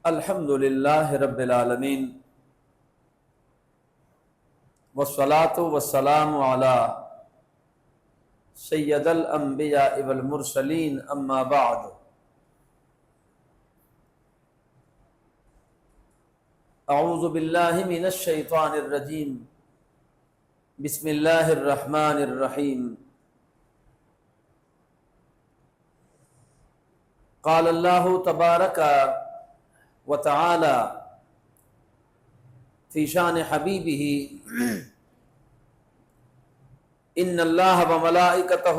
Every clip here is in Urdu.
الحمد للہ رب العالمین والصلاة والسلام علی سید الانبیاء والمرسلین اما بعد اعوذ باللہ من الشیطان الرجیم بسم اللہ الرحمن الرحیم قال اللہ تبارک وتعالی فی شان حبیبہ ان اللہ وملائکتہ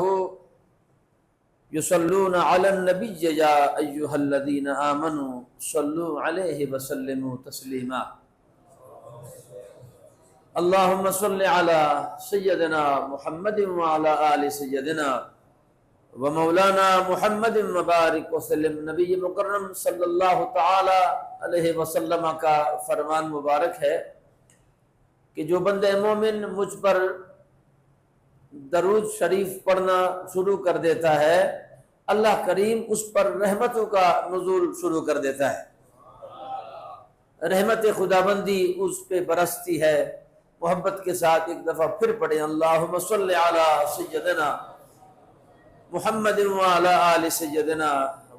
یصلون علی النبی یا ایہا الذین آمنوا صلوا علیہ وسلموا تسلیما اللہم صل علی سیدنا محمد وعلی آل سیدنا ومولانا محمد مبارک وسلم۔ نبی مکرم صلی اللہ تعالی علیہ وسلم کا فرمان مبارک ہے کہ جو بندہ مومن مجھ پر درود شریف پڑھنا شروع کر دیتا ہے اللہ کریم اس پر رحمتوں کا نزول شروع کر دیتا ہے، رحمت خداوندی اس پہ برستی ہے۔ محبت کے ساتھ ایک دفعہ پھر پڑھیں اللہم صلی علی سیدنا محمد وعلی آل سیدنا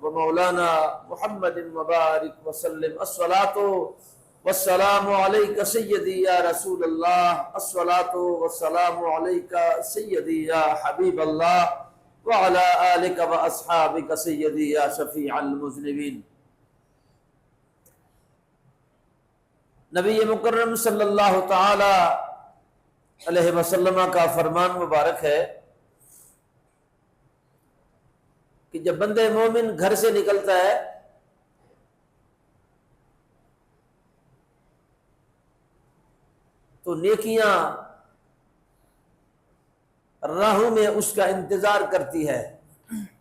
ومولانا محمد مبارک وسلم۔ الصلاۃ والسلام علیک سیدی یا رسول اللہ، الصلاۃ والسلام علیک سیدی یا حبیب اللہ، وعلی آلک واصحابک سیدی یا شفیع المذنبین۔ نبی مکرم صلی اللہ تعالی علیہ وسلم کا فرمان مبارک ہے کہ جب بندے مومن گھر سے نکلتا ہے تو نیکیاں راہوں میں اس کا انتظار کرتی ہے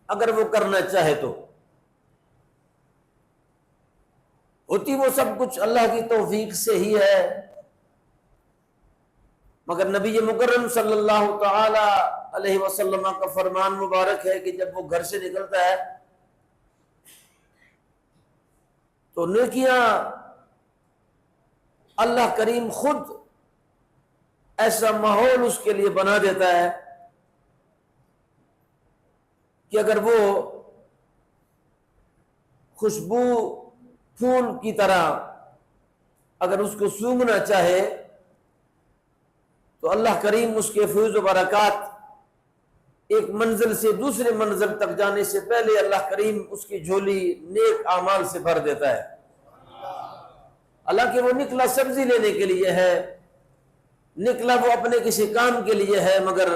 اگر وہ کرنا چاہے تو۔ ہوتی وہ سب کچھ اللہ کی توفیق سے ہی ہے، مگر نبی مکرم صلی اللہ تعالی علیہ وسلم کا فرمان مبارک ہے کہ جب وہ گھر سے نکلتا ہے تو نیکیاں اللہ کریم خود ایسا ماحول اس کے لیے بنا دیتا ہے کہ اگر وہ خوشبو پھول کی طرح اگر اس کو سونگھنا چاہے تو اللہ کریم اس کے فیض و برکات ایک منزل سے دوسرے منزل تک جانے سے پہلے اللہ کریم اس کی جھولی نیک اعمال سے بھر دیتا ہے۔ حالانکہ وہ نکلا سبزی لینے کے لیے ہے، نکلا وہ اپنے کسی کام کے لیے ہے، مگر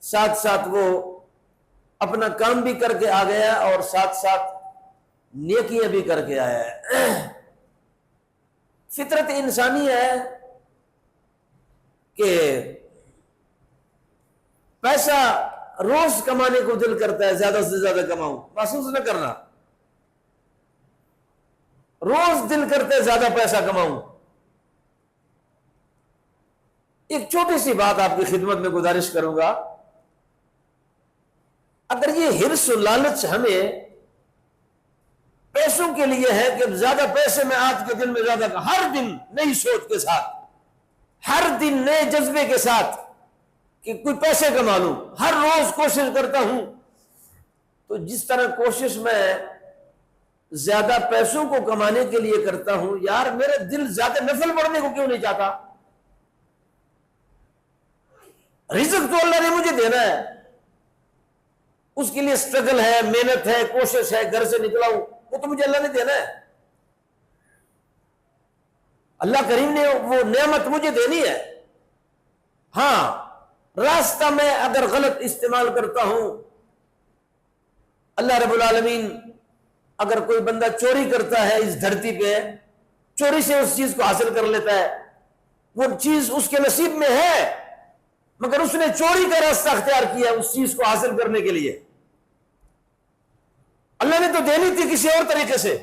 ساتھ ساتھ وہ اپنا کام بھی کر کے آ گیا اور ساتھ ساتھ نیکیاں بھی کر کے آیا ہے۔ فطرت انسانی ہے کہ پیسہ روز کمانے کو دل کرتا ہے، زیادہ سے زیادہ کماؤں، محسوس نہ کرنا، روز دل کرتا ہے زیادہ پیسہ کماؤں۔ ایک چھوٹی سی بات آپ کی خدمت میں گزارش کروں گا، اگر یہ حرص و لالچ ہمیں پیسوں کے لیے ہے کہ زیادہ پیسے میں آج کے دن میں زیادہ، ہر دن نئی سوچ کے ساتھ، ہر دن نئے جذبے کے ساتھ کہ کوئی پیسے کما لوں، ہر روز کوشش کرتا ہوں، تو جس طرح کوشش میں زیادہ پیسوں کو کمانے کے لیے کرتا ہوں، یار میرا دل زیادہ نفل پڑھنے کو کیوں نہیں چاہتا؟ رزق تو اللہ نے مجھے دینا ہے، اس کے لیے سٹرگل ہے، محنت ہے، کوشش ہے، گھر سے نکلا ہوں، وہ تو مجھے اللہ نے دینا ہے، اللہ کریم نے وہ نعمت مجھے دینی ہے۔ ہاں راستہ میں اگر غلط استعمال کرتا ہوں، اللہ رب العالمین اگر کوئی بندہ چوری کرتا ہے اس دھرتی پہ، چوری سے اس چیز کو حاصل کر لیتا ہے، وہ چیز اس کے نصیب میں ہے، مگر اس نے چوری کا راستہ اختیار کیا اس چیز کو حاصل کرنے کے لیے۔ اللہ نے تو دینی تھی کسی اور طریقے سے،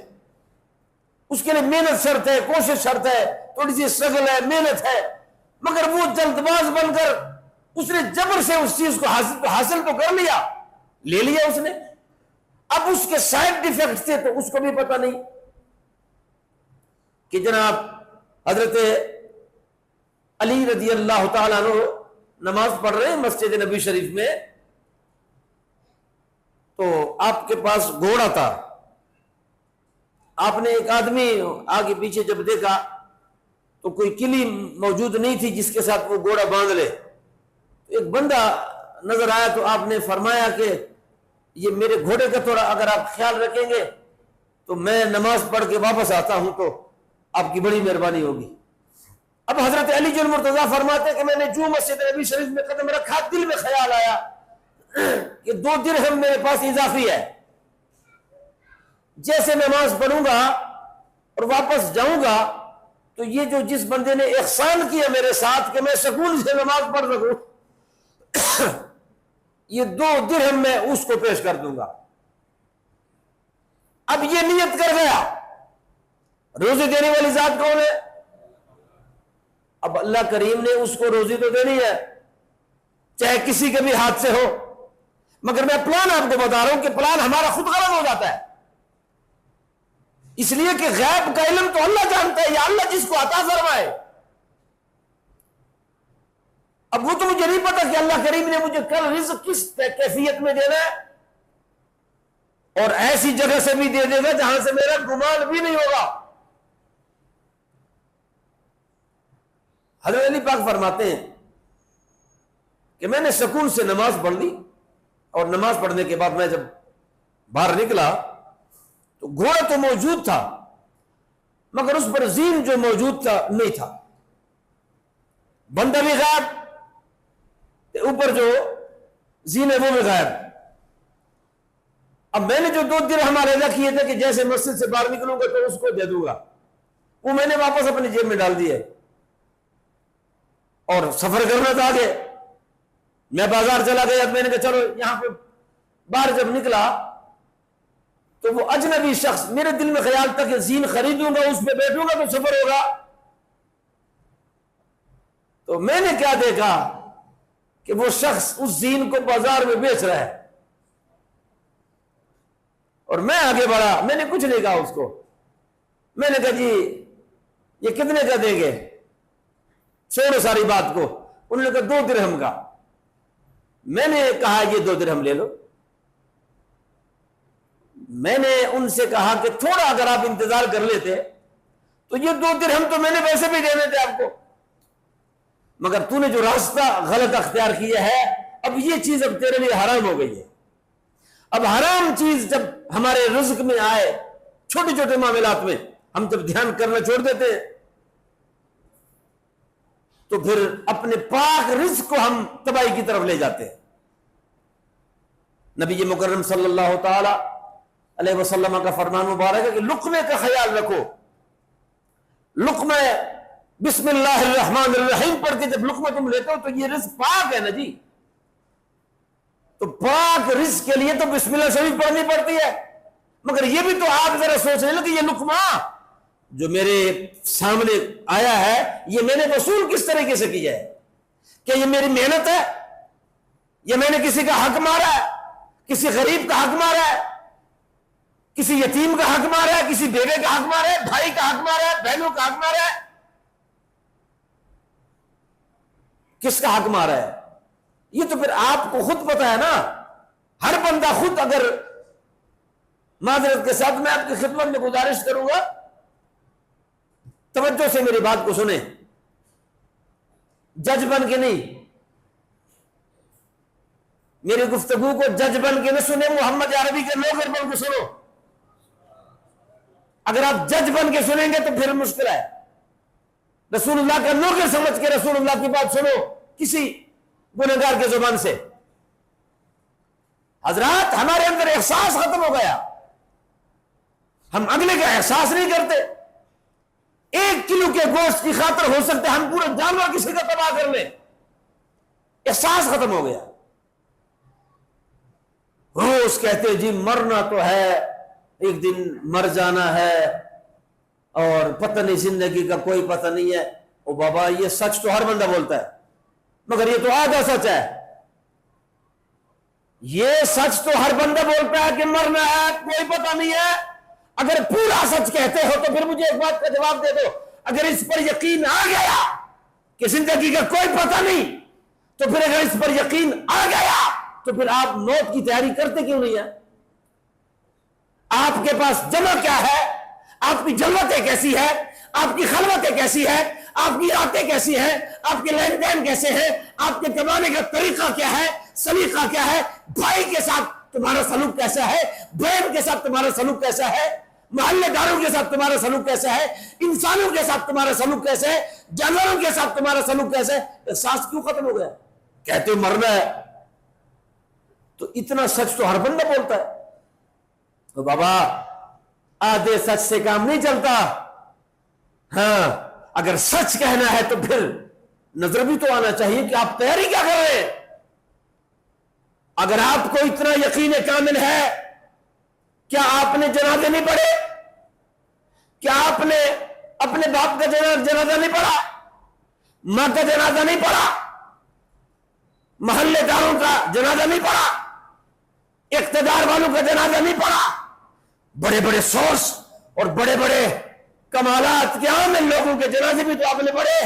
اس کے لیے محنت شرط ہے، کوشش شرط ہے، تھوڑی سی سٹرگل ہے، محنت ہے، مگر وہ جلد باز بن کر اس نے جبر سے اس چیز کو حاصل تو کر لیا، لے لیا اس نے، اب اس کے سائڈ ڈیفیکٹ تھے تو اس کو بھی پتہ نہیں، کہ جناب حضرت علی رضی اللہ تعالیٰ عنہ نماز پڑھ رہے ہیں مسجد نبی شریف میں، تو آپ کے پاس گھوڑا تھا. آپ نے ایک آدمی آگے پیچھے جب دیکھا تو کوئی کلی موجود نہیں تھی جس کے ساتھ وہ گھوڑا باندھ لے. ایک بندہ نظر آیا تو آپ نے فرمایا کہ یہ میرے گھوڑے کا تھوڑا اگر آپ خیال رکھیں گے تو میں نماز پڑھ کے واپس آتا ہوں تو آپ کی بڑی مہربانی ہوگی. اب حضرت علی جل مرتضیٰ فرماتے ہیں کہ میں نے جو مسجد نبی شریف میں قدم رکھا دل میں خیال آیا کہ 2 درہم میرے پاس اضافی ہے، جیسے نماز پڑھوں گا اور واپس جاؤں گا تو یہ جو جس بندے نے احسان کیا میرے ساتھ کہ میں سکون سے نماز پڑھ سکوں، یہ 2 درہم میں اس کو پیش کر دوں گا. اب یہ نیت کر گیا. روزی دینے والی ذات کون ہے؟ اب اللہ کریم نے اس کو روزی تو دینی ہے چاہے کسی کے بھی ہاتھ سے ہو، مگر میں پلان آپ کو بتا رہا ہوں کہ پلان ہمارا خود غلط ہو جاتا ہے، اس لیے کہ غیب کا علم تو اللہ جانتا ہے، یا اللہ جس کو عطا فرمائے. اب وہ تو مجھے نہیں پتا کہ اللہ کریم نے مجھے کل رزق کس کیفیت میں دینا ہے، اور ایسی جگہ سے بھی دے دے گا جہاں سے میرا گمان بھی نہیں ہوگا. حضرت علی پاک فرماتے ہیں کہ میں نے سکون سے نماز پڑھ لی، اور نماز پڑھنے کے بعد میں جب باہر نکلا تو گھوڑا تو موجود تھا مگر اس پر زین جو موجود تھا نہیں تھا، بندہ بھی غائب، اوپر جو زین ہے وہ بھی غائب. اب میں نے جو 2 درہم علیحدہ کیے تھے کہ جیسے مسجد سے باہر نکلوں گا تو اس کو دے دوں گا، وہ میں نے واپس اپنی جیب میں ڈال دیے اور سفر کرنا تھا آگے. میں بازار چلا گیا، میں نے کہا چلو یہاں پہ باہر جب نکلا تو وہ اجنبی شخص، میرے دل میں خیال تھا کہ زین خریدوں گا اس پہ بیٹھوں گا تو سفر ہوگا. تو میں نے کیا دیکھا کہ وہ شخص اس زین کو بازار میں بیچ رہا ہے، اور میں آگے بڑھا. میں نے کچھ نہیں کہا اس کو، میں نے کہا جی یہ کتنے کا دیں گے؟ چھوڑو ساری بات کو. انہوں نے کہا 2 درہم کا. میں نے کہا یہ 2 درہم لے لو. میں نے ان سے کہا کہ تھوڑا اگر آپ انتظار کر لیتے تو یہ 2 درہم تو میں نے ویسے بھی دینے تھے آپ کو، مگر تو نے جو راستہ غلط اختیار کیا ہے، اب یہ چیز اب تیرے لیے حرام ہو گئی ہے. اب حرام چیز جب ہمارے رزق میں آئے، چھوٹے چھوٹے معاملات میں ہم جب دھیان کرنا چھوڑ دیتے ہیں تو پھر اپنے پاک رزق کو ہم تباہی کی طرف لے جاتے ہیں. نبی مکرم صلی اللہ تعالی علیہ وسلم کا فرمان مبارک ہے کہ لقمے کا خیال رکھو. لقمہ بسم اللہ الرحمن الرحیم پڑھ کے جب لقمہ تم لیتے ہو تو یہ رزق پاک ہے نا جی. تو پاک رزق کے لیے تو بسم اللہ شریف پڑھنی پڑتی ہے، مگر یہ بھی تو آپ ذرا سوچ رہے کہ یہ لقمہ جو میرے سامنے آیا ہے یہ میں نے وصول کس طریقے سے کیا ہے؟ کہ یہ میری محنت ہے، یا میں نے کسی کا حق مارا ہے، کسی غریب کا حق مارا ہے، کسی یتیم کا حق مارا ہے، کسی بیوے کا حق مارا ہے، بھائی کا حق مارا ہے، بہنوں کا حق مارا ہے، کس کا حق مارا ہے؟ یہ تو پھر آپ کو خود پتا ہے نا. ہر بندہ خود، اگر معذرت کے ساتھ میں آپ کی خدمت میں گزارش کروں گا، توجہ سے میری بات کو سنیں، جج بن کے نہیں، میری گفتگو کو جج بن کے نہ سنیں، محمد عربی کے نوکر بن کے سنو. اگر آپ جج بن کے سنیں گے تو پھر مشکل ہے. رسول اللہ کا نوکر سمجھ کے رسول اللہ کی بات سنو کسی گنہگار کے زبان سے. حضرات ہمارے اندر احساس ختم ہو گیا، ہم اگلے کا احساس نہیں کرتے. 1 کلو کے گوشت کی خاطر ہو سکتے ہم پورے جانور کسی کا تباہ کر لیں. احساس ختم ہو گیا. روز کہتے جی مرنا تو ہے، ایک دن مر جانا ہے، اور پتہ نہیں زندگی کا کوئی پتہ نہیں ہے. او بابا یہ سچ تو ہر بندہ بولتا ہے، مگر یہ تو آدھا سچ ہے. یہ سچ تو ہر بندہ بولتا ہے کہ مرنا ہے، کوئی پتہ نہیں ہے. اگر پورا سچ کہتے ہو تو پھر مجھے ایک بات کا جواب دے دو، اگر اس پر یقین آ گیا کہ زندگی کا کوئی پتہ نہیں، تو پھر اگر اس پر یقین آ گیا تو پھر آپ موت کی تیاری کرتے کیوں نہیں ہیں؟ آپ کے پاس جمع کیا ہے؟ آپ کی جلوتیں کیسی ہے؟ آپ کی خلوتیں کیسی ہے؟ آپ کی راتیں کیسی ہیں؟ آپ کے لین دین کیسے ہیں؟ آپ کے کمانے کا طریقہ کیا ہے؟ سلیقہ کیا ہے؟ بھائی کے ساتھ تمہارا سلوک کیسا ہے؟ بہن کے ساتھ تمہارا سلوک کیسا ہے؟ محلے داروں کے ساتھ تمہارا سلوک کیسا ہے؟ انسانوں کے ساتھ تمہارا سلوک کیسا ہے؟ جانوروں کے ساتھ تمہارا سلوک کیسا ہے؟ احساس کیوں ختم ہو گیا؟ کہتے ہو مرنا ہے تو اتنا سچ تو ہر بندہ بولتا ہے. تو بابا آدھے سچ سے کام نہیں چلتا. ہاں اگر سچ کہنا ہے تو پھر نظر بھی تو آنا چاہیے کہ آپ تیاری کیا کر رہے ہیں. اگر آپ کو اتنا یقین کامل ہے، کیا آپ نے جنازے نہیں پڑھے؟ کیا آپ نے اپنے باپ کا جنازہ نہیں پڑھا؟ ماں کا جنازہ نہیں پڑھا؟ محلے داروں کا جنازہ نہیں پڑھا؟ اقتدار والوں کا جنازہ نہیں پڑھا؟ بڑے بڑے سورس اور بڑے بڑے کمالات کے عامل لوگوں کے جنازے بھی تو آپ نے پڑھے.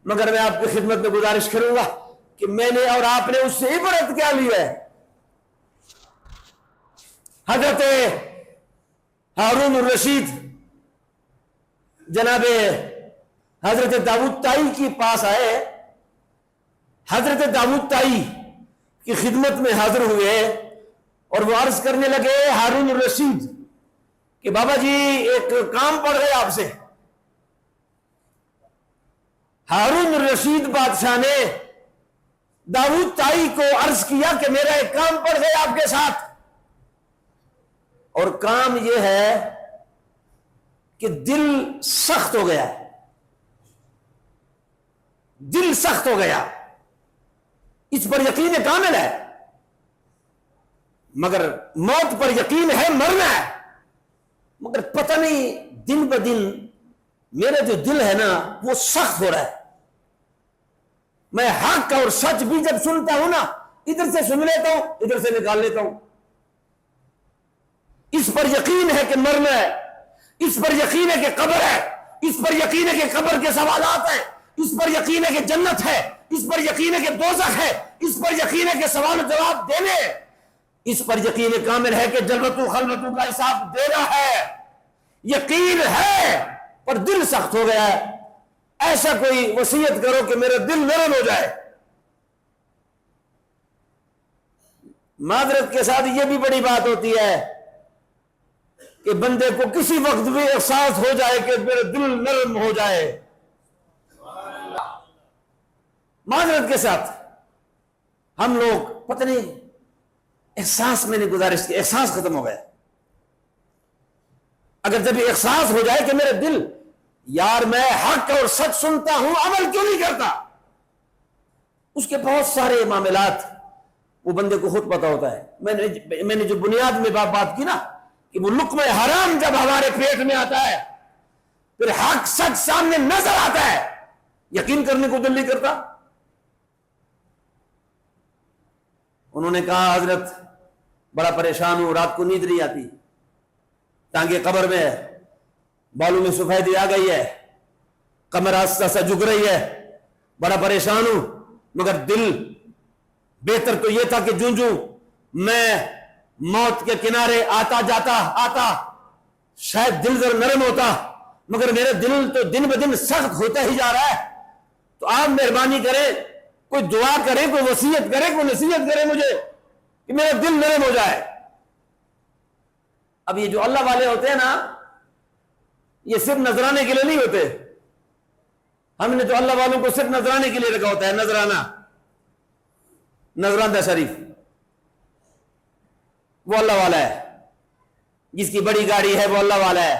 مگر میں آپ کی خدمت میں گزارش کروں گا کہ میں نے اور آپ نے اس سے عبرت کیا لی ہے؟ حضرت ہارون الرشید جناب حضرت داؤد طائی کے پاس آئے. حضرت داؤد طائی کی خدمت میں حاضر ہوئے اور وہ عرض کرنے لگے ہارون الرشید کہ بابا جی ایک کام پڑ گیا آپ سے. ہارون الرشید بادشاہ نے داؤد طائی کو عرض کیا کہ میرا ایک کام پڑ گیا آپ کے ساتھ، اور کام یہ ہے کہ دل سخت ہو گیا ہے. دل سخت ہو گیا، اس پر یقین کامل ہے، مگر موت پر یقین ہے، مرنا ہے، مگر پتہ نہیں دن بدن میرا جو دل ہے نا وہ سخت ہو رہا ہے. میں حق اور سچ بھی جب سنتا ہوں نا، ادھر سے سن لیتا ہوں ادھر سے نکال لیتا ہوں. اس پر یقین ہے کہ مرنا ہے، اس پر یقین ہے کہ قبر ہے، اس پر یقین ہے کہ قبر کے سوالات ہیں، اس پر یقین ہے کہ جنت ہے، اس پر یقین ہے کہ دوزخ ہے، اس پر یقین ہے کہ سوال و جواب دینے، اس پر یقین کامل ہے کہ جلوتوں خلوتوں کا حساب دینا ہے. یقین ہے پر دل سخت ہو گیا ہے. ایسا کوئی وصیت کرو کہ میرا دل نرم ہو جائے. معذرت کے ساتھ یہ بھی بڑی بات ہوتی ہے کہ بندے کو کسی وقت بھی احساس ہو جائے کہ میرا دل نرم ہو جائے. معذرت کے ساتھ ہم لوگ پتہ نہیں احساس، میں نے گزارش کی، احساس ختم ہو گیا. اگر جب یہ احساس ہو جائے کہ میرا دل، یار میں حق اور سچ سنتا ہوں، عمل کیوں نہیں کرتا، اس کے بہت سارے معاملات وہ بندے کو خود پتہ ہوتا ہے. میں نے جو بنیاد میں بات کی نا کہ وہ لقمہ حرام جب ہمارے پیٹ میں آتا ہے پھر حق سچ سامنے نظر آتا ہے، یقین کرنے کو دل نہیں کرتا. انہوں نے کہا حضرت بڑا پریشان ہوں، رات کو نیند نہیں آتی، ٹانگیں قبر میں ہے، بالوں میں سفیدی آ گئی ہے، کمر آہستہ سا جھک رہی ہے، بڑا پریشان ہوں. مگر دل بہتر تو یہ تھا کہ جوں میں موت کے کنارے آتا جاتا شاید دل ذرا نرم ہوتا، مگر میرا دل تو دن بدن سخت ہوتا ہی جا رہا ہے. تو آپ مہربانی کریں، کوئی دعا کرے، کوئی وصیت کرے، کوئی نصیحت کرے مجھے کہ میرا دل نرم ہو جائے. اب یہ جو اللہ والے ہوتے ہیں نا، یہ صرف نذرانے کے لیے نہیں ہوتے. ہم نے تو اللہ والوں کو صرف نذرانے کے لیے رکھا ہوتا ہے. نذرانہ شریف وہ اللہ والا ہے، جس کی بڑی گاڑی ہے وہ اللہ والا ہے،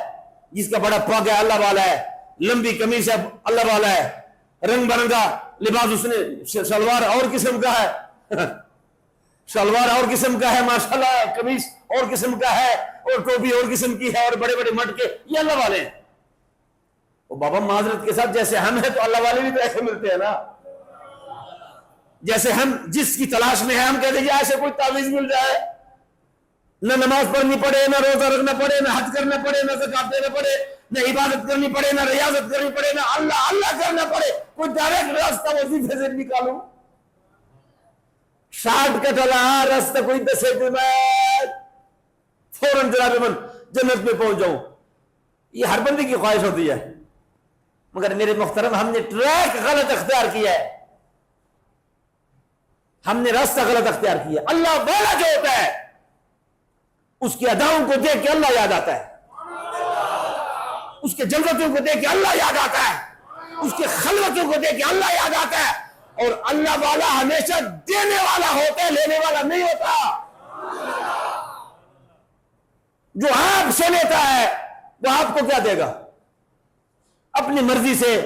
جس کا بڑا پگ ہے اللہ والا ہے، لمبی قمیص ہے اللہ والا ہے، رنگ برنگا لباس اس نے، شلوار اور قسم کا ہے شلوار اور قسم کا ہے، ماشاءاللہ قمیص اور قسم کا ہے، اور ٹوپی اور قسم کی ہے، اور بڑے بڑے مٹکے، یہ اللہ والے ہیں. وہ بابا معذرت کے ساتھ جیسے ہم ہیں تو اللہ والے بھی تو ایسے ملتے ہیں نا. جیسے ہم جس کی تلاش میں ہیں ہم کہتے ہیں ایسے کوئی تعویذ مل جائے، نہ نماز پڑھنی پڑے، نہ روزہ رکھنا پڑے، نہ حج کرنا پڑے، نہ زکات دینا پڑے، نہ عبادت کرنی پڑے، نہ ریاضت کرنی پڑے، نہ اللہ اللہ کرنا پڑے، کوئی ڈائریکٹ راستہ وظیفے سے نکالوں، شارٹ کٹ والا راستہ کوئی دسے کہ میں فوراً جناب من جنت میں پہنچ جاؤں، یہ ہر بندے کی خواہش ہوتی ہے، مگر میرے محترم ہم نے ٹریک غلط اختیار کیا ہے، ہم نے راستہ غلط اختیار کیا۔ اللہ والا جو ہوتا ہے اس کی اداؤں کو دیکھ کے اللہ یاد آتا ہے، اس کے جلوتوں کو دیکھ کے اللہ یاد آتا ہے، اس کے خلوتوں کو دیکھ کے اللہ یاد آتا ہے، اور اللہ والا ہمیشہ دینے والا ہوتا ہے، لینے والا نہیں ہوتا۔ جو آپ سے لیتا ہے وہ آپ کو کیا دے گا؟ اپنی مرضی سے۔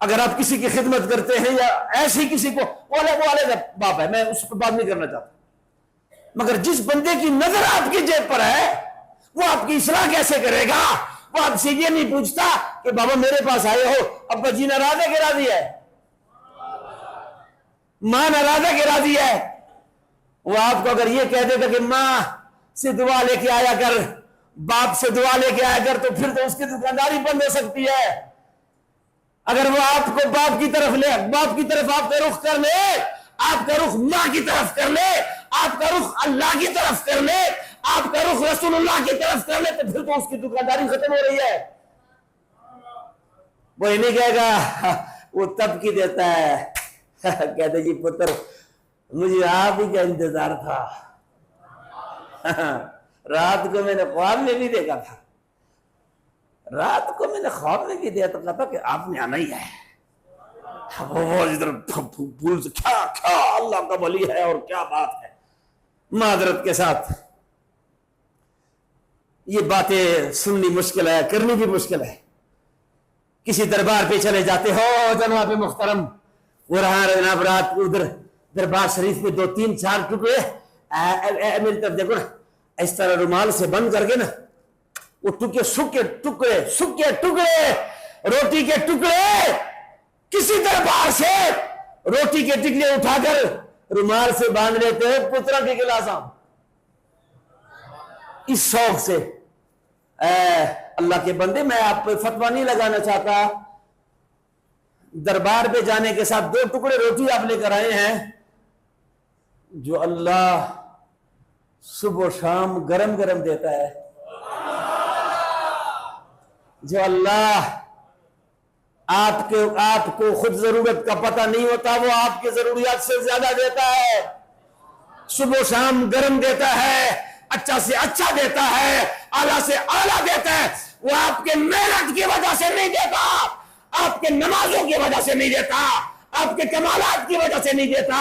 اگر آپ کسی کی خدمت کرتے ہیں یا ایسی کسی کو، وہ علیہ باپ ہے، میں اس پر بات نہیں کرنا چاہتا، مگر جس بندے کی نظر آپ کی جیب پر ہے وہ آپ کی اصلاح کیسے کرے گا؟ وہ آپ سے یہ نہیں پوچھتا کہ بابا میرے پاس آئے ہو، ابا جی ناراض ہے کہ راضی ہے، ماں ناراض ہے کہ راضی ہے؟ وہ آپ کو اگر یہ کہہ دے گا کہ ماں سے دعا لے کے آیا کر، باپ سے دعا لے کے آیا کر، تو پھر تو اس کی دکانداری بند ہو سکتی ہے۔ اگر وہ آپ کو باپ کی طرف لے، باپ کی طرف آپ کا رخ کر لے، آپ کا رخ ماں کی طرف کر لے، آپ کا رخ اللہ کی طرف کر لے، آپ کا رخ رسول اللہ کی طرف کر لے، تو پھر تو اس کی دکانداری ختم ہو رہی ہے۔ وہ نہیں کہے گا وہ تب کی دیتا ہے کہتے جی پتر مجھے آپ ہی کا انتظار تھا، رات کو میں نے خواب میں بھی دیکھا تھا، رات کو میں نے خواب میں بھی دیکھا تھا کہ آپ نے آنا ہی ہے۔ وہ ادھر پھول سے کیا اللہ کا ولی ہے اور کیا بات ہے۔ معذرت کے ساتھ یہ باتیں سننی مشکل ہے، کرنی بھی مشکل ہے۔ کسی دربار پہ چلے جاتے ہو جناب محترم، وہ رہا جناب رات کو ادھر دربار شریف میں 2 3 4 ٹکڑے، میری طرف دیکھو نا، اس طرح رومال سے بند کر کے نا، وہ سکے ٹکڑے روٹی کے ٹکڑے، کسی دربار سے روٹی کے ٹکڑے اٹھا کر رومال سے باندھ لیتے ہیں پترا کے گلاساں، اس شوق سے۔ اللہ کے بندے، میں آپ پہ فتویٰ نہیں لگانا چاہتا، دربار پہ جانے کے ساتھ 2 ٹکڑے روٹی آپ لے کر آئے ہیں، جو اللہ صبح و شام گرم گرم دیتا ہے، جو اللہ آپ کو خود ضرورت کا پتہ نہیں ہوتا، وہ آپ کی ضروریات سے زیادہ دیتا ہے، صبح و شام گرم دیتا ہے، اچھا سے اچھا دیتا ہے، اعلیٰ سے اعلیٰ دیتا ہے۔ وہ آپ کے محنت کی وجہ سے نہیں دیتا، آپ کے نمازوں کی وجہ سے نہیں دیتا، آپ کے کمالات کی وجہ سے نہیں دیتا،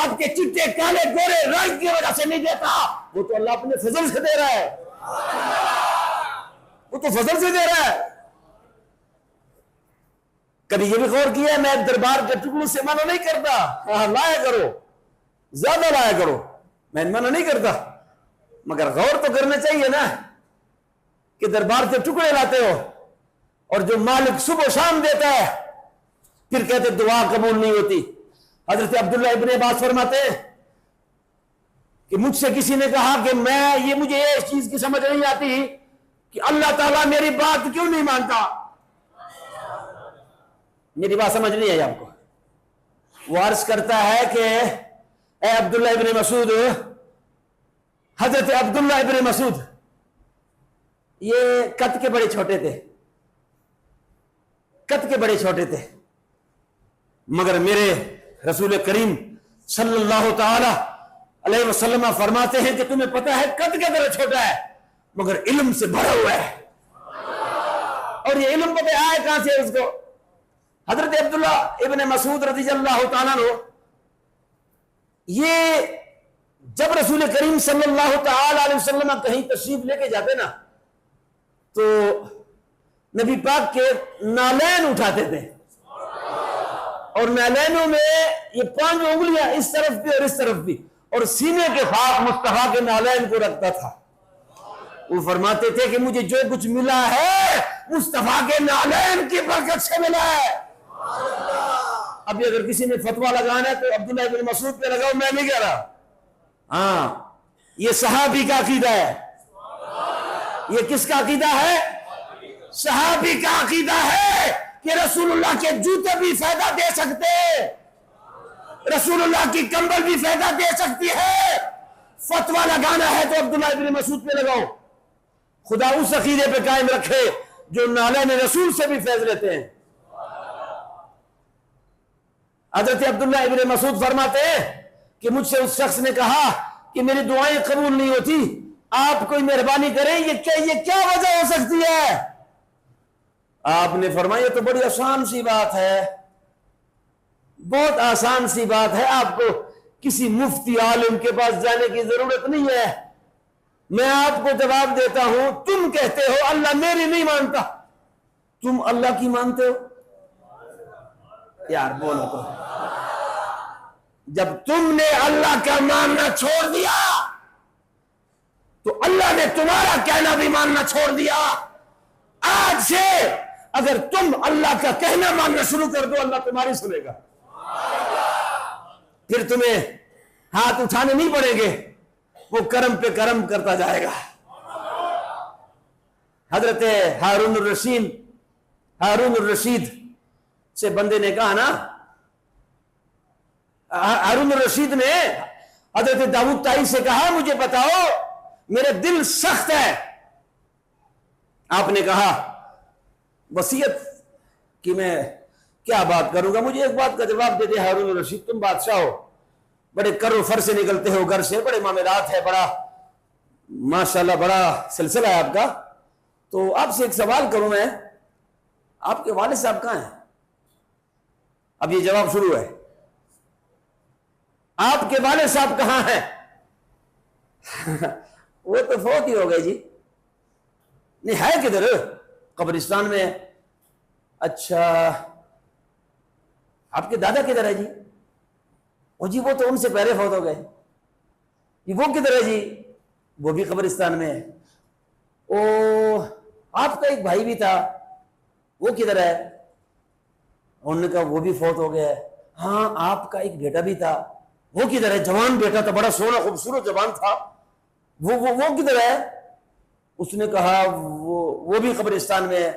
آپ کے چٹے کالے گورے رنگ کی وجہ سے نہیں دیتا، وہ تو اللہ اپنے فضل سے دے رہا ہے، وہ تو فضل سے دے رہا ہے۔ کبھی یہ بھی غور کیا ہے، میں دربار کے ٹکڑوں سے منع نہیں کرتا، ہاں لایا کرو، زیادہ لایا کرو، میں منع نہیں کرتا، مگر غور تو کرنا چاہیے نا کہ دربار سے ٹکڑے لاتے ہو اور جو مالک صبح و شام دیتا ہے، پھر کہتے دعا قبول نہیں ہوتی۔ حضرت عبداللہ ابن عباس فرماتے ہیں کہ مجھ سے کسی نے کہا کہ مجھے اس چیز کی سمجھ نہیں آتی کہ اللہ تعالیٰ میری بات کیوں نہیں مانتا، میری بات سمجھ نہیں آئی آپ کو؟ وہ عرض کرتا ہے کہ اے عبداللہ ابن مسعود، حضرت عبداللہ ابن مسعود یہ قد کے بڑے چھوٹے تھے، قد کے بڑے چھوٹے تھے، مگر میرے رسول کریم صلی اللہ تعالی علیہ وسلم فرماتے ہیں کہ تمہیں پتہ ہے قد کے طرح چھوٹا ہے مگر علم سے بھرا ہوا ہے، اور یہ علم پتہ آئے کہاں سے اس کو؟ حضرت عبداللہ ابن مسعود رضی اللہ تعالیٰ عنہ یہ جب رسول کریم صلی اللہ تعالی علیہ وسلم کہیں تشریف لے کے جاتے نا تو نبی پاک کے نالین اٹھاتے تھے، اور نالینوں میں یہ 5 انگلیاں اس طرف بھی اور اس طرف بھی، اور سینے کے پاس مصطفیٰ کے نالین کو رکھتا تھا۔ وہ فرماتے تھے کہ مجھے جو کچھ ملا ہے مصطفیٰ کے نالین کی برکت سے ملا ہے۔ ابھی اگر کسی نے فتویٰ لگانا ہے تو عبداللہ ابن مسعود پہ لگاؤ، میں نہیں کہہ رہا، ہاں یہ صحابی کا عقیدہ ہے. یہ کس کا عقیدہ ہے؟ صحابی کا عقیدہ ہے کہ رسول اللہ کے جوتے بھی فائدہ دے سکتے، رسول اللہ کی کمبل بھی فائدہ دے سکتی ہے. فتویٰ لگانا ہے تو عبداللہ ابن مسعود پہ لگاؤ. خدا اس عقیدے پہ قائم رکھے جو نالین رسول سے بھی فیض لیتے ہیں. حضرت عبداللہ ابن مسعود فرماتے ہیں کہ مجھ سے اس شخص نے کہا کہ میری دعائیں قبول نہیں ہوتی، آپ کوئی مہربانی کریں، یہ کیا وجہ ہو سکتی ہے؟ آپ نے فرمایا یہ تو بڑی آسان سی بات ہے، بہت آسان سی بات ہے، آپ کو کسی مفتی عالم کے پاس جانے کی ضرورت نہیں ہے. میں آپ کو جواب دیتا ہوں، تم کہتے ہو اللہ میری نہیں مانتا، تم اللہ کی مانتے ہو؟ یار بولو تو. جب تم نے اللہ کا ماننا چھوڑ دیا تو اللہ نے تمہارا کہنا بھی ماننا چھوڑ دیا. آج سے اگر تم اللہ کا کہنا ماننا شروع کر دو اللہ تمہاری سنے گا، پھر تمہیں ہاتھ اٹھانے نہیں پڑیں گے، وہ کرم پہ کرم کرتا جائے گا. حضرت ہارون الرشید سے بندے نے کہا نا، ہارون الرشید نے حضرت داؤد طائی سے کہا مجھے بتاؤ میرے دل سخت ہے. آپ نے کہا وصیت کہ میں کیا بات کروں گا، مجھے ایک بات کا جواب دے دے ہارون الرشید، تم بادشاہ ہو، بڑے کر و فر سے نکلتے ہو گھر سے، بڑے معاملات ہے، بڑا ماشاءاللہ بڑا سلسلہ ہے آپ کا، تو آپ سے ایک سوال کروں میں، آپ کے والد صاحب کہاں ہیں؟ اب یہ جواب شروع ہے، آپ کے والد صاحب کہاں ہیں؟ وہ تو فوت ہی ہو گئے جی. نہیں ہے کدھر؟ قبرستان میں. اچھا آپ کے دادا کدھر ہے جی؟ او جی وہ تو ان سے پہلے فوت ہو گئے. وہ کدھر ہے جی؟ وہ بھی قبرستان میں ہے. او آپ کا ایک بھائی بھی تھا، وہ کدھر ہے؟ انہوں نے کہا وہ بھی فوت ہو گیا ہے. ہاں آپ کا ایک بیٹا بھی تھا، وہ کدھر ہے؟ جوان بیٹا تھا، بڑا سونا خوبصورت جوان تھا، وہ کدھر ہے؟ اس نے کہا وہ بھی قبرستان میں ہے.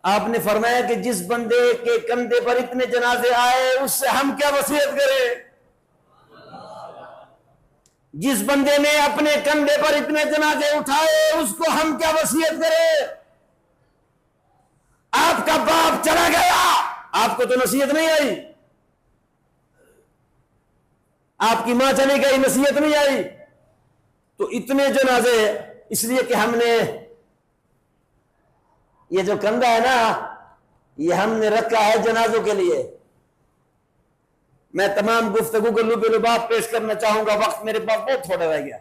آپ نے فرمایا کہ جس بندے کے کندھے پر اتنے جنازے آئے اس سے ہم کیا وصیت کریں؟ جس بندے نے اپنے کندھے پر اتنے جنازے اٹھائے اس کو ہم کیا وصیت کریں؟ آپ کا باپ چلا گیا، آپ کو تو نصیحت نہیں آئی، آپ کی ماں چلی گئی، نصیحت نہیں آئی، تو اتنے جنازے، اس لیے کہ ہم نے یہ جو کندھا ہے نا یہ ہم نے رکھا ہے جنازوں کے لیے. میں تمام گفتگو کو لب لباب پیش کرنا چاہوں گا، وقت میرے پاس بہت تھوڑا رہ گیا.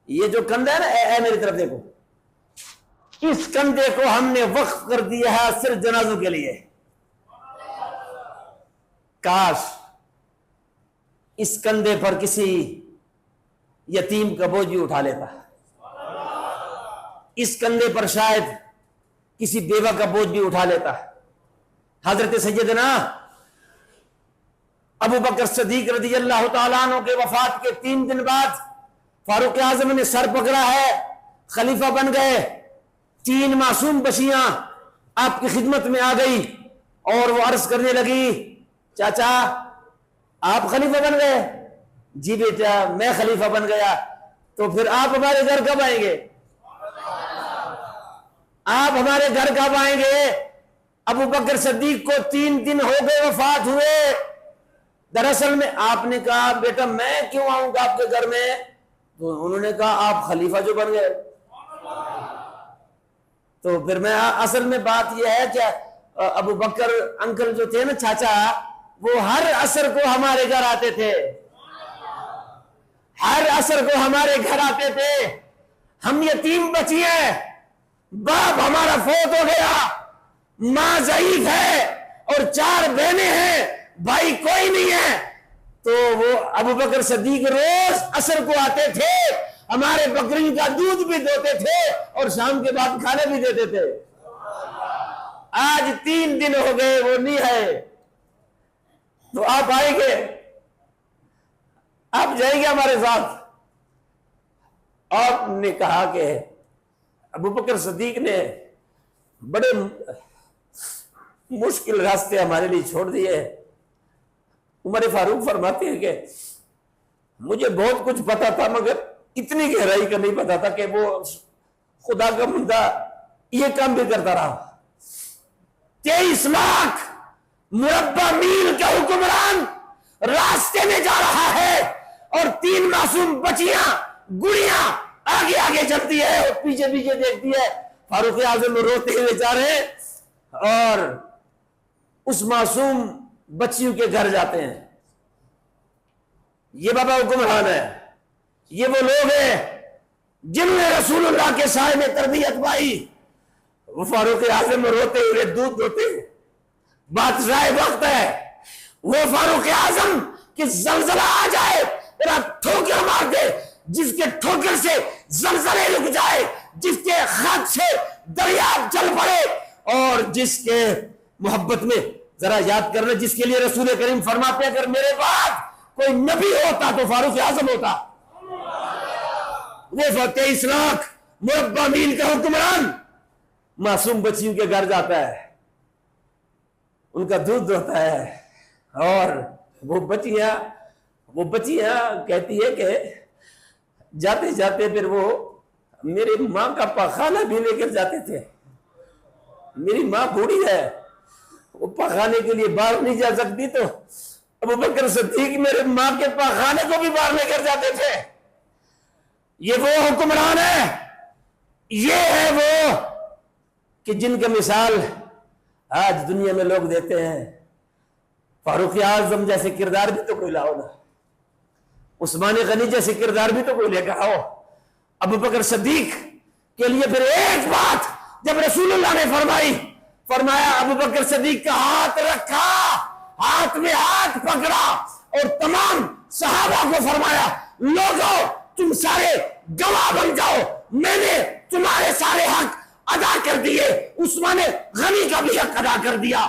یہ جو کندھا ہے نا، اے میری طرف دیکھو، اس کندھے کو ہم نے وقف کر دیا ہے صرف جنازوں کے لیے. کاش اس کندھے پر کسی یتیم کا بوجھ بھی اٹھا لیتا، اس کندھے پر شاید کسی بیوہ کا بوجھ بھی اٹھا لیتا. حضرت سیدنا ابو بکر صدیق رضی اللہ تعالیٰ عنہ کے وفات کے 3 دن بعد فاروق اعظم نے سر پکڑا ہے، خلیفہ بن گئے. 3 معصوم بچیاں آپ کی خدمت میں آ گئی اور وہ عرض کرنے لگی چاچا آپ خلیفہ بن گئے؟ جی بیٹا میں خلیفہ بن گیا. تو پھر آپ ہمارے گھر کب آئیں گے؟ آپ ہمارے گھر کب آئیں گے؟ ابو بکر صدیق کو 3 دن ہو گئے وفات ہوئے. دراصل میں آپ نے کہا بیٹا میں کیوں آؤں گا آپ کے گھر میں؟ تو انہوں نے کہا آپ خلیفہ جو بن گئے. تو پھر میں اصل میں بات یہ ہے کہ ابو بکر انکل جو تھے نا چاچا، وہ ہر عصر کو ہمارے گھر آتے تھے، ہر عصر کو ہمارے گھر آتے تھے. ہم یتیم بچی ہیں، باپ ہمارا فوت ہو گیا، ماں ضعیف ہے اور 4 بہنیں ہیں، بھائی کوئی نہیں ہے. تو وہ ابو بکر صدیق روز عصر کو آتے تھے، ہمارے بکری کا دودھ بھی دوتے تھے اور شام کے بعد کھانے بھی دیتے تھے. آج 3 دن ہو گئے وہ نہیں ہے. تو آپ آئیں گے؟ آپ آپ جائیں گے ہمارے ساتھ؟ آپ نے کہا کہ ابو بکر صدیق نے بڑے مشکل راستے ہمارے لیے چھوڑ دیے. عمر فاروق فرماتے ہیں کہ مجھے بہت کچھ پتا تھا مگر اتنی گہرائی کا نہیں پتا تھا کہ وہ خدا کا بندہ یہ کام بھی کرتا رہا. 23 لاکھ مربع میل کا حکمران راستے میں جا رہا ہے اور 3 معصوم بچیاں گڑیاں آگے آگے چلتی ہے اور پیچھے پیچھے دیکھتی ہے. فاروق اعظم روتے ہوئے جا رہے ہیں اور اس معصوم بچیوں کے گھر جاتے ہیں. یہ بابا حکمران ہے, یہ وہ لوگ ہیں جنہوں نے رسول اللہ کے سائے میں تربیت پائی. وہ فاروق اعظم روتے ہوئے دودھ دوتے ہیں. بادشاہ وقت ہے, وہ فاروق اعظم کہ زلزلہ آ جائے تیرا ٹھوکر مار دے, جس کے ٹھوکر سے زلزلے رک جائے, جس کے خط سے دریا چل پڑے, اور جس کے محبت میں ذرا یاد کرنا جس کے لیے رسول کریم فرماتے ہیں اگر میرے بعد کوئی نبی ہوتا تو فاروق اعظم ہوتا. وہ 23 لاکھ مربع میل کا حکمران معصوم بچیوں کے گھر جاتا ہے, ان کا دودھ دوہتا ہے, اور وہ بچیاں کہتی ہے کہ جاتے جاتے پھر وہ میری ماں کا پاخانہ بھی لے کر جاتے تھے. میری ماں بوڑھی ہے, وہ پاخانے کے لیے باہر نہیں جا سکتی, تو ابو بکر صدیق میرے ماں کے پاخانے کو بھی باہر لے کر جاتے تھے. یہ وہ حکمران ہے, یہ ہے وہ کہ جن کا مثال آج دنیا میں لوگ دیتے ہیں. فاروق اعظم جیسے کردار بھی تو کوئی لاؤ نا, عثمان غنی جیسے کردار بھی تو کوئی لے کر آؤ. ابو بکر صدیق کے لیے پھر ایک بات جب رسول اللہ نے فرمایا ابو بکر صدیق کا ہاتھ رکھا, ہاتھ میں ہاتھ پکڑا اور تمام صحابہ کو فرمایا لوگوں تم سارے گواہ بن جاؤ, میں نے تمہارے سارے حق ادا کر دیے. عثمان غنی کا بھی حق ادا کر دیا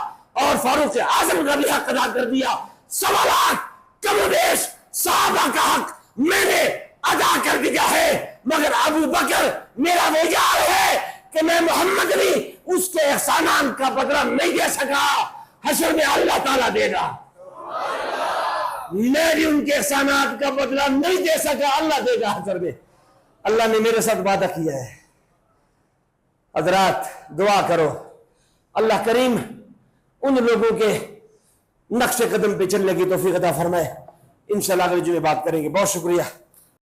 اور فاروق اعظم کا بھی حق ادا کر دیا. 1.25 لاکھ کم و بیش صحابہ کا حق میں نے ادا کر دیا ہے, مگر ابو بکر میرا وہ یار ہے کہ میں محمد بھی اس کے احسانات کا بدلہ نہیں دے سکا, حشر میں اللہ تعالیٰ دے گا. میں بھی ان کے احسانات کا بدلہ نہیں دے سکا, اللہ دے گا حشر میں. اللہ نے میرے ساتھ وعدہ کیا ہے. حضرات دعا کرو اللہ کریم ان لوگوں کے نقش قدم پہ چلنے کی توفیق عطا فرمائے. انشاءاللہ اگلے جمعے بات کریں گے. بہت شکریہ.